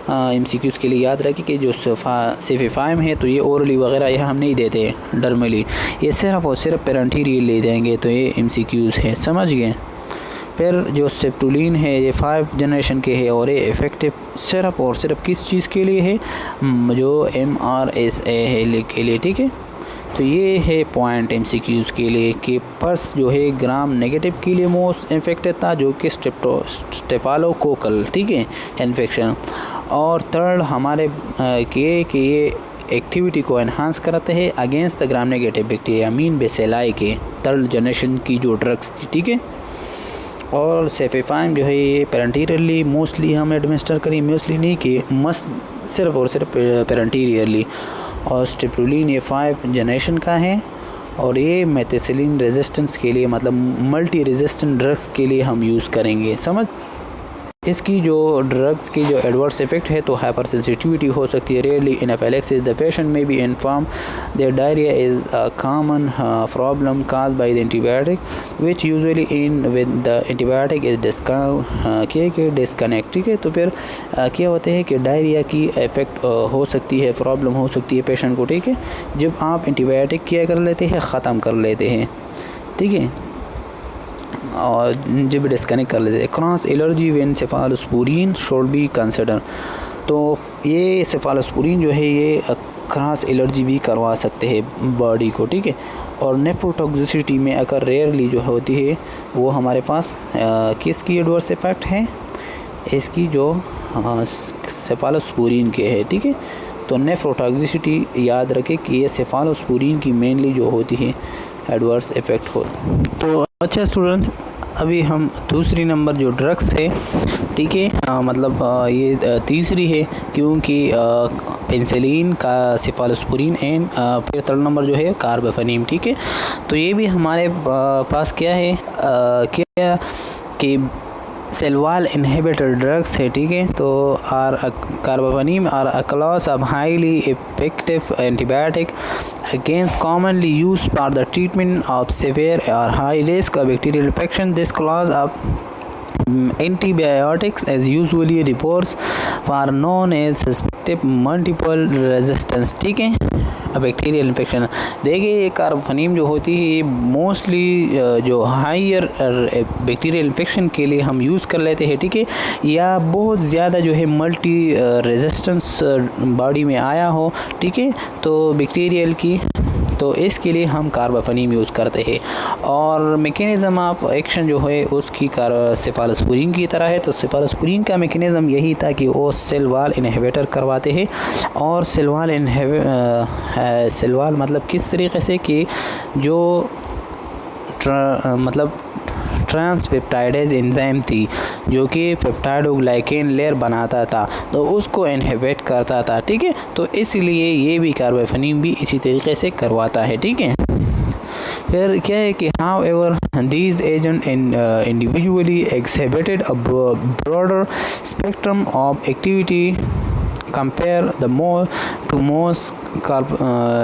MCQs के लिए याद रखें कि जो Cefepime है तो ये ओरली वगैरह ये हम नहीं देते डर्मली, ये सिर्फ और सिर्फ पेरेंटेरियल ले देंगे। तो ये MCQs है, समझ गए। फिर जो सेप्टुलिन है ये 5 जनरेशन के है और ये इफ़ेक्टिव सिर्फ और सिर्फ किस चीज़ के लिए है, जो MRSA है के लिए, ठीक है। तो ये है पॉइंट MCQs के लिए कि पस जो है ग्राम नेगेटिव के लिए मोस्ट इन्फेक्टेड था, जो कि स्टेफालोकोकल, ठीक है, इन्फेक्शन। और थर्ड हमारे कि ये एक्टिविटी को एनहांस करते हैं against the gram negative bacteria mean bacilli के 3rd जनरेशन की जो ड्रग्स थी, ठीक है। और सेफेफाइम जो है ये पेरेंटेरियली मोस्टली हम एडमिनिस्टर करें, मोस्टली नहीं कि मस्ट सिर्फ और सिर्फ पेरेंटेरियली। और स्टेप्टुलिन ये 5 जनरेशन का है और ये मेथिसिलिन रेजिस्टेंस के लिए मतलब मल्टी रेजिस्टेंट ड्रग्स के लिए हम यूज़ करेंगे, समझ। इसकी जो ड्रग्स की जो एडवर्स इफेक्ट है तो हाइपर सेंसिटिविटी हो सकती है, रेयरली एनाफिलैक्सिस, द पेशेंट में be inform there diarrhoea is a common problem cause by the antibiotic which usually in with the antibiotic is disconnect, ठीक है। तो फिर क्या होते हैं कि डायरिया की इफेक्ट हो सकती है, प्रॉब्लम हो सकती है पेशेंट को, ठीक है, जब आप एंटीबायोटिक क्या कर लेते हैं, ख़त्म कर लेते हैं, ठीक है, और जब डिस्कनेक्ट कर लेते हैं। Cross allergy when cephalosporin should be consider. तो ये सेफालोस्पोरिन जो है ये क्रॉस एलर्जी भी करवा सकते हैं बॉडी को, ठीक है। और नेफ्रोटॉक्सिसिटी में अगर रेयरली जो होती है वो हमारे पास किसकी एडवर्स इफेक्ट है, इसकी जो सेफालोस्पोरिन के है, ठीक है। तो नेफ्रोटॉक्सिसिटी याद रखें कि ये सेफालोस्पोरिन की मेनली जो होती है एडवर्स इफेक्ट हो। तो अच्छा स्टूडेंट्स, अभी हम दूसरी नंबर जो ड्रग्स है, ठीक है, मतलब ये तीसरी है क्योंकि पेंसिलिन का सेफालोस्पोरिन एंड फिर 3rd नंबर जो है कार्बापेनिम, ठीक है। तो ये भी हमारे पास क्या है क्या कि सेलवाल इनहिबिटर ड्रग्स है, ठीक है। तो carbapenem are a class of highly effective antibiotic against commonly used for the treatment of severe or high risk of bacterial infection. This class of antibiotics as usually reports for known as suspected multiple resistance, ठीक है, बैक्टीरियल इन्फेक्शन। देखिए ये कार्बापेनिम जो होती है ये मोस्टली जो हायर बैक्टीरियल इन्फेक्शन के लिए हम यूज़ कर लेते हैं, ठीक है, या बहुत ज़्यादा जो है मल्टी रेजिस्टेंस बॉडी में आया हो, ठीक है, तो बैक्टीरियल की, तो इसके लिए हम कार्बापेनिम यूज़ करते हैं। और मैकेनिज़्म ऑफ एक्शन जो है उसकी सेफालोस्पोरिन की तरह है। तो सेफालोस्पोरिन का मैकेनिज़्म यही था कि वो सेल वॉल इनहिबिटर करवाते हैं। और सेल वॉल मतलब किस तरीके से कि जो मतलब ट्रांसपेप्टाइडेज एंजाइम थी जो कि पेप्टाइडोग्लाइकेन लेयर बनाता था, तो उसको इनहिबिट करता था, ठीक है। तो इसलिए ये भी कार्बापेनिम भी इसी तरीके से करवाता है, ठीक है। फिर क्या है कि however these agent individually exhibited a broader spectrum of activity compare the most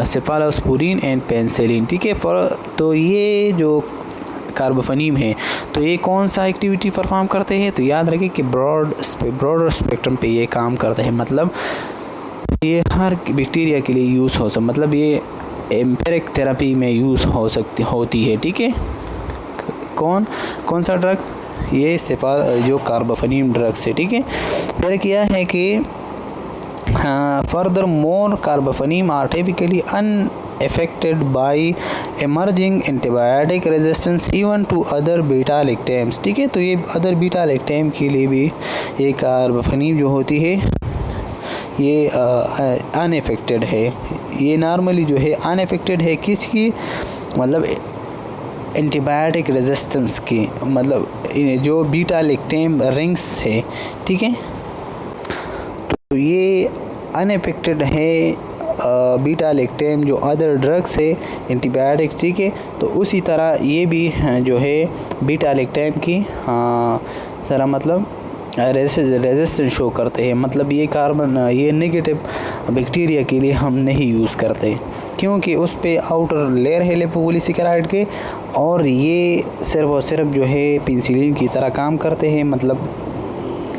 cephalosporin and penicillin, ठीक है। तो ये जो कार्बापेनिम है तो ये कौन सा एक्टिविटी परफॉर्म करते हैं, तो याद रखें कि ब्रॉडर स्पेक्ट्रम पे ये काम करते हैं, मतलब ये हर बैक्टीरिया के लिए यूज़ हो सकता, मतलब ये एम्पेरिक थेरेपी में यूज़ होती है, ठीक है। कौन सा ड्रग, ये जो कार्बापेनिम ड्रग्स है, ठीक है। फिर क्या है कि furthermore carbapenem are typically unaffected by emerging antibiotic resistance even to other beta lactams, ठीक है। तो ये अदर बीटा लैक्टेम के लिए भी ये कार्बापेनिम जो होती है ये अनएफेक्टेड है। ये नॉर्मली जो है अनएफेक्टेड है किसकी, मतलब एंटीबायोटिक रेजिस्टेंस की, मतलब जो बीटा लैक्टेम रिंग्स है, ठीक है। तो ये अनएफेक्टेड है बीटा लैक्टेम जो अदर ड्रग्स है एंटीबायोटिक, ठीक है। तो उसी तरह ये भी जो है बीटा लैक्टेम की तरह मतलब रेजिस्टेंस शो करते हैं, मतलब ये नेगेटिव बैक्टीरिया के लिए हम नहीं यूज़ करते। क्योंकि उस पे आउटर लेयर है लिपोपोलीसेकेराइड के, और ये सिर्फ और सिर्फ जो है पेनिसिलिन की तरह काम करते हैं, मतलब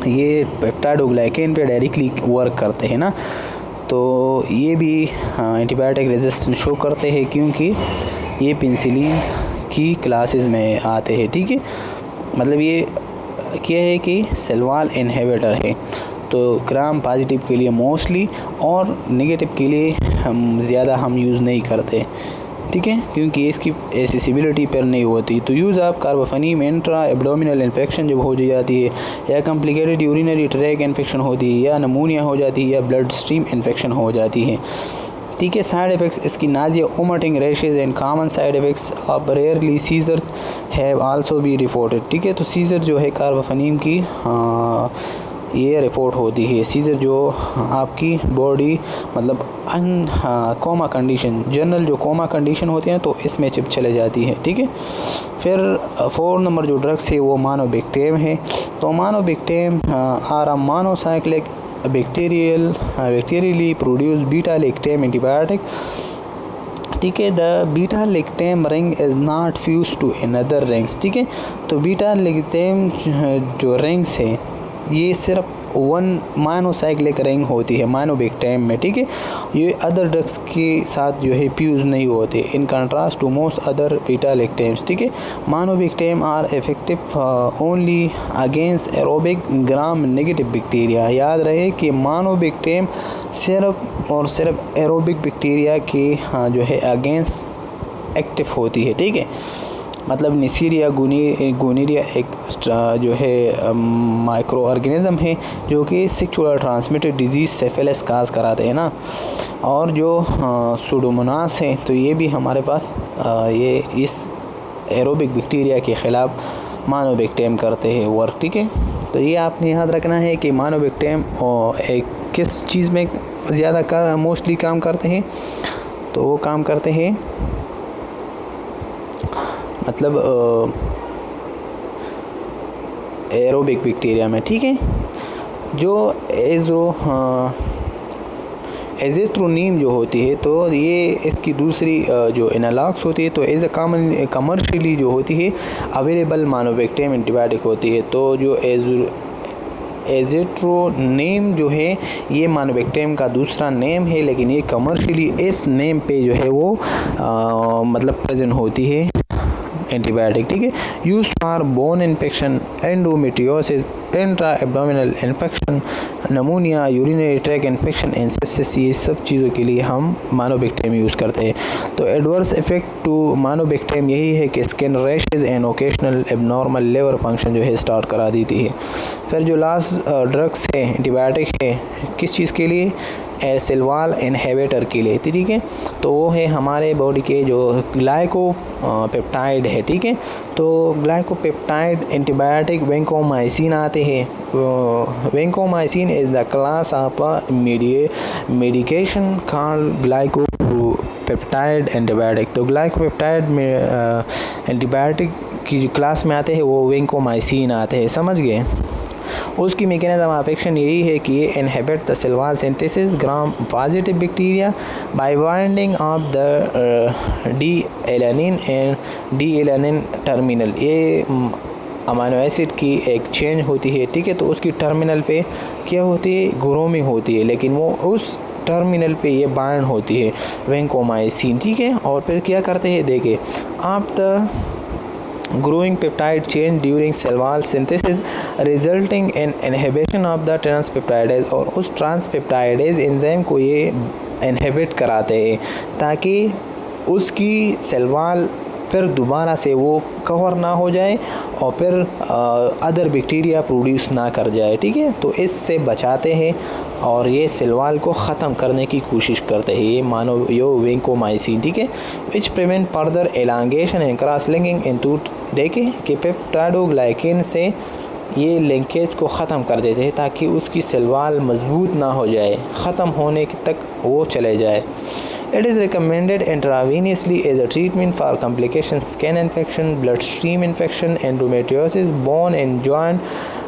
ये पेप्टाइडोग्लाइकेन पे डायरेक्टली वर्क करते हैं ना। तो ये भी एंटीबायोटिक रेजिस्टेंस शो करते हैं क्योंकि ये पेनिसिलिन की क्लासेस में आते हैं, ठीक है। मतलब ये क्या है कि सेल वॉल इनहिबिटर है। तो ग्राम पॉजिटिव के लिए मोस्टली और नेगेटिव के लिए हम ज़्यादा यूज़ नहीं करते, ठीक है, क्योंकि इसकी एसेसिबिलिटी पर नहीं होती। तो यूज़ आप कार्बाफेनिम इंट्रा एब्डोमिनल इन्फेक्शन जब हो जाती है, या कॉम्प्लिकेटेड यूरिनरी ट्रैक इन्फेक्शन होती है, या नमूनिया हो जाती है, या ब्लड स्ट्रीम इन्फेक्शन हो जाती है, ठीक है। साइड इफ़ेक्ट्स इसकी nausea, vomiting, rashes and common side effects of rarely seizures have also be reported, ठीक है। तो सीजर जो है कार्बाफेनिम की ये रिपोर्ट होती है। सीजर जो आपकी बॉडी मतलब कोमा कंडीशन, जनरल जो कोमा कंडीशन होती है तो इसमें चिप चले जाती है, ठीक है। फिर 4 नंबर जो ड्रग्स है वो मानोबैक्टेम है। तो monobactam are a monocyclic bacterially produce beta lactam antibiotic, ठीक है। The beta lactam ring is not fuse to another rings, ठीक है। तो बीटा लैक्टेम जो रिंग्स है ये सिर्फ 1 मोनोसाइक्लिक रिंग होती है मानोबैक्टेम में, ठीक है। ये अदर ड्रग्स के साथ जो है फ्यूज नहीं होते, in contrast to most other beta lactams, ठीक है। Monobactam are effective only against aerobic gram negative bacteria. याद रहे कि मानोबैक्टेम सिर्फ और सिर्फ एरोबिक बैक्टीरिया के जो है अगेंस्ट एक्टिव होती है, ठीक है। मतलब निसीरिया गोनेरिया एक जो है माइक्रो ऑर्गेनिज़म है जो कि सेक्सुअल ट्रांसमिटेड डिजीज़ सिफिलिस काज कराते हैं ना। और जो सुडोमोनास है तो ये भी हमारे पास ये इस एरोबिक बैक्टीरिया के ख़िलाफ़ मानोबैक्टेम करते हैं वर्क, ठीक है। तो ये आपने याद रखना है कि मानोबैक्टेम एक किस चीज़ में ज़्यादा मोस्टली काम करते हैं। तो वो काम करते हैं मतलब एरोबिक बैक्टीरिया में, ठीक है। जो एज़िथ्रोनिम जो होती है तो ये इसकी दूसरी जो एनालॉग्स होती है तो एज अ कमर्शियली जो होती है अवेलेबल मानोबैक्टेम एंटीबायोटिक होती है। तो जो एज़िथ्रोनिम जो है ये मानोबैक्टेम का दूसरा नेम है, लेकिन ये कमर्शियली इस नेम पे जो है वो मतलब प्रेजेंट होती है एंटीबायोटिक, ठीक है। Use for bone infection, endometriosis, intra abdominal infection, नमूनिया, urinary track infection and sepsis, ये सब चीज़ों के लिए हम मानोबैक्टेम यूज़ करते हैं। तो एडवर्स इफेक्ट टू मानोबैक्टेम यही है कि skin rashes and occasional abnormal liver function जो है स्टार्ट करा देती है। फिर जो लास्ट ड्रग्स है एंटीबायोटिक है किस चीज़ के लिए, सेल वॉल इनहिबिटर के लिए, ठीक है। तो वो है हमारे बॉडी के जो ग्लाइकोपेप्टाइड है, ठीक है। तो ग्लाइकोपेप्टाइड एंटीबायोटिक वेंकोमाइसिन आते हैं। Vancomycin is the class of medication called glycopeptide antibiotic. तो ग्लाइकोपेप्टाइड में एंटीबायोटिक की जो क्लास में आते हैं वो वेंकोमाइसिन आते हैं, समझ गए। उसकी मैकेनिज्म ऑफ एक्शन यही है कि ये inhibit the cell wall synthesis gram positive bacteria by binding of the D alanine and D alanine terminal. ये अमीनो एसिड की एक चेंज होती है, ठीक है। तो उसकी टर्मिनल पे क्या होती है, ग्रोमिंग होती है, लेकिन वो उस टर्मिनल पे ये बाइंड होती है वेंकोमाइसिन, ठीक है। और फिर क्या करते हैं देखिए, आप the growing peptide change during cell wall synthesis resulting in inhibition of the transpeptidase, और उस ट्रांसपेप्टाइडेज एंजाइम को ये इनहिबिट कराते हैं ताकि उसकी सेल वॉल फिर दोबारा से वो कवर ना हो जाए और फिर अदर बैक्टीरिया प्रोड्यूस ना कर जाए, ठीक है। तो इससे बचाते हैं और ये सेल वॉल को ख़त्म करने की कोशिश करते हैं ये मानो यो वेंकोमाइसिन, ठीक है। Which prevent further elongation and cross linking into, देखें कि पेप्टाइडोग्लाइकेन से ये लिंकेज को ख़त्म कर देते हैं ताकि उसकी सेल वॉल मजबूत ना हो जाए, ख़त्म होने तक वो चले जाए। It is recommended intravenously as a treatment for complications, skin infection, bloodstream infection, endometriosis, bone and joint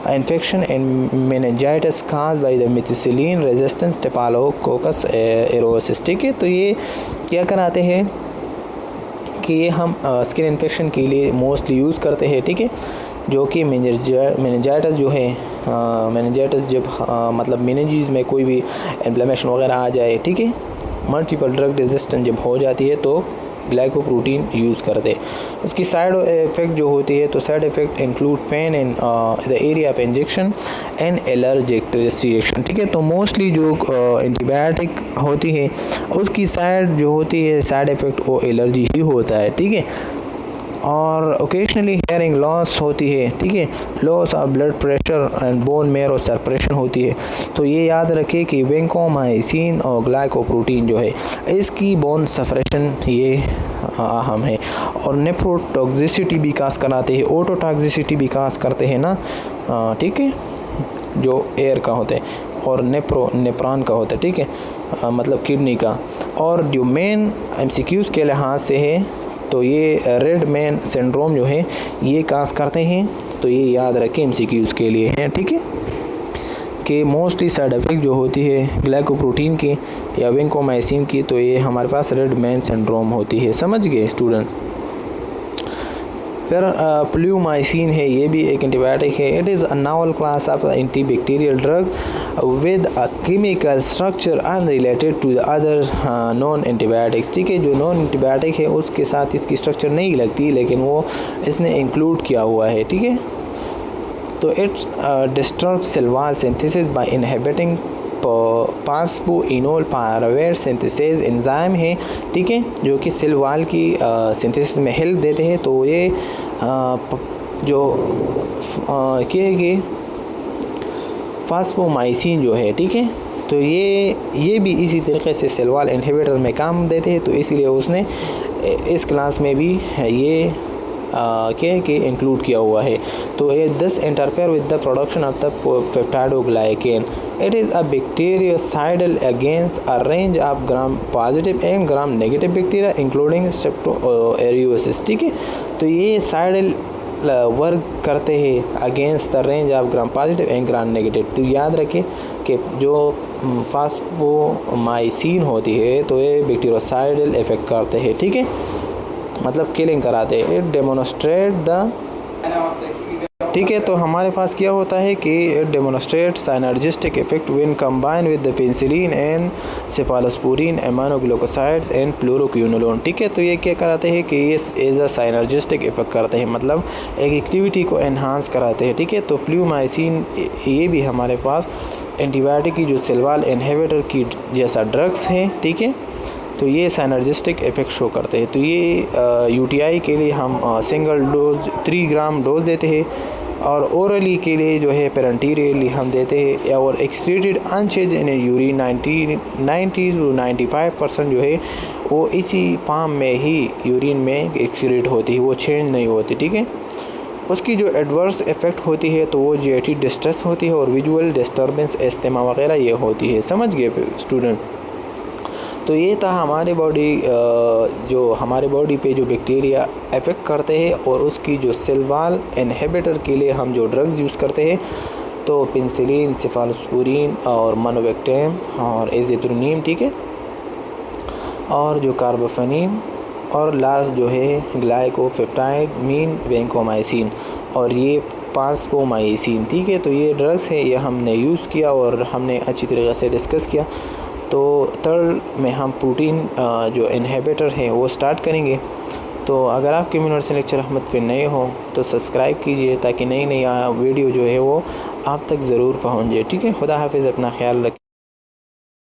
infection and meningitis cause by the methicillin resistant staphylococcus aureus. ठीक है, तो ये क्या कराते हैं कि ये हम स्किन इन्फेक्शन के लिए मोस्टली यूज़ करते हैं। ठीक है, जो कि मेनिंजाइटिस जो है, मेनिंजाइटिस जब मतलब मेनिंजेस में कोई भी इन्फ्लेमेशन वगैरह आ जाए, ठीक है, मल्टीपल ड्रग रेजिस्टेंट जब हो जाती है तो ग्लाइकोप्रोटीन यूज़ करते हैं। उसकी साइड इफ़ेक्ट जो होती है, तो side effect include pain in the area of injection and allergic reaction. ठीक है, तो मोस्टली जो एंटीबायोटिक होती है उसकी साइड जो होती है साइड इफ़ेक्ट वो एलर्जी ही होता है। ठीक है, और ओकेजनली हेयरिंग लॉस होती है। ठीक है, loss of blood pressure and bone marrow separation होती है। तो ये याद रखें कि वेंकोमाइसिन और ग्लाइकोप्रोटीन जो है इसकी बोन सेपरेशन ये अहम है। और नेफ्रोटॉक्सिसिटी भी काज कराते हैं, ऑटोटॉक्सिसिटी भी काज करते हैं ना। ठीक है, जो एयर का होता है और नेप्रान का होता है। ठीक है, मतलब किडनी का। और जो मेन एमसीक्यूज़ के लिहाज से है तो ये रेड मैन सिंड्रोम जो है ये काज करते हैं। तो ये याद रखें एमसीक्यूज़ के लिए हैं। ठीक है, कि मोस्टली साइड इफ़ेक्ट जो होती है ग्लाइकोप्रोटीन की या वेंकोमाइसिन की, तो ये हमारे पास रेड मैन सिंड्रोम होती है। समझ गए स्टूडेंट। फिर प्लूमाइसिन है, ये भी एक एंटीबायोटिक है। It is a novel class of antibacterial drugs with a chemical structure unrelated to the other non antibiotics. ठीक है, जो नॉन एंटीबायोटिक है उसके साथ इसकी स्ट्रक्चर नहीं लगती, लेकिन वो इसने इंक्लूड किया हुआ है। ठीक है, तो it's disturb cell wall synthesis by inhibiting phosphoenol pyruvate synthesis enzyme है। ठीक है, जो कि सेल वॉल की सिंथेसिस में हेल्प देते हैं। तो ये जो क्या है कि फास्फोमाइसिन जो है, ठीक है, तो ये भी इसी तरीके से सेल वॉल इनहिबिटर में काम देते हैं। तो इसलिए उसने इस क्लास में भी ये क्या है कि इंक्लूड किया हुआ है। तो ये this interfere with the production of the peptidoglycan. It is a bactericidal against a range of gram-positive and gram-negative bacteria including Streptococcus। ठीक है, तो ये साइडल वर्क करते हैं against the range of gram positive and gram negative. तो याद रखें कि जो फास्फोमाइसिन होती है तो ये बैक्टीरियोसाइडल इफेक्ट करते हैं। ठीक है, मतलब किलिंग कराते हैं। इट डेमोन्स्ट्रेट द, ठीक है, तो हमारे पास क्या होता है कि it demonstrate synergistic effect when combine with the penicillin and cephalosporin aminoglycosides and fluoroquinolone. ठीक है, तो ये क्या कराते हैं कि ये एज अ साइनर्जिस्टिक इफेक्ट करते हैं, मतलब एक एक्टिविटी को एनहांस कराते हैं। ठीक है, तो प्लूमाइसिन ये भी हमारे पास एंटीबायोटिक की जो सेल वॉल इनहिबिटर की जैसा ड्रग्स हैं। ठीक है, तो ये साइनर्जिस्टिक इफेक्ट शो करते हैं। तो ये यूटीआई के लिए हम सिंगल डोज 3 ग्राम डोज देते हैं, और ओरली के लिए जो है पेरेंटीरियली हम देते हैं। और excreted unchange in urine 90 to 95% जो है वो इसी पाम में ही यूरिन में एक्सक्रीट होती है, वो चेंज नहीं होती। ठीक है, उसकी जो एडवर्स इफ़ेक्ट होती है तो वो जीआईटी डिस्ट्रेस होती है और विजुअल डिस्टर्बेंस एस्थमा वगैरह ये होती है। समझ गए स्टूडेंट। तो ये था हमारे बॉडी जो हमारे बॉडी पे जो बैक्टीरिया अफेक्ट करते हैं और उसकी जो सेल वॉल इनहिबिटर के लिए हम जो ड्रग्स यूज़ करते हैं, तो पेनिसिलिन, सेफालोस्पोरिन और मोनोवेक्टेम और एजिथ्रोनिम। ठीक है, और जो कार्बोफेनिम और लास्ट जो है ग्लाइकोपेप्टाइड मीन वेंकोमाइसिन और ये फास्फोमाइसिन। ठीक है, तो ये ड्रग्स है, ये हमने यूज़ किया और हमने अच्छी तरीके से डिस्कस किया। तो थर्ड में हम प्रोटीन जो इनहिबिटर है वो स्टार्ट करेंगे। तो अगर आपके यूनिवर्सिटी लेक्चर अहमद पे नए हो तो सब्सक्राइब कीजिए ताकि नई नई वीडियो जो है वो आप तक ज़रूर पहुँच जाए। ठीक है, खुदा हाफिज़, अपना ख्याल रखिए।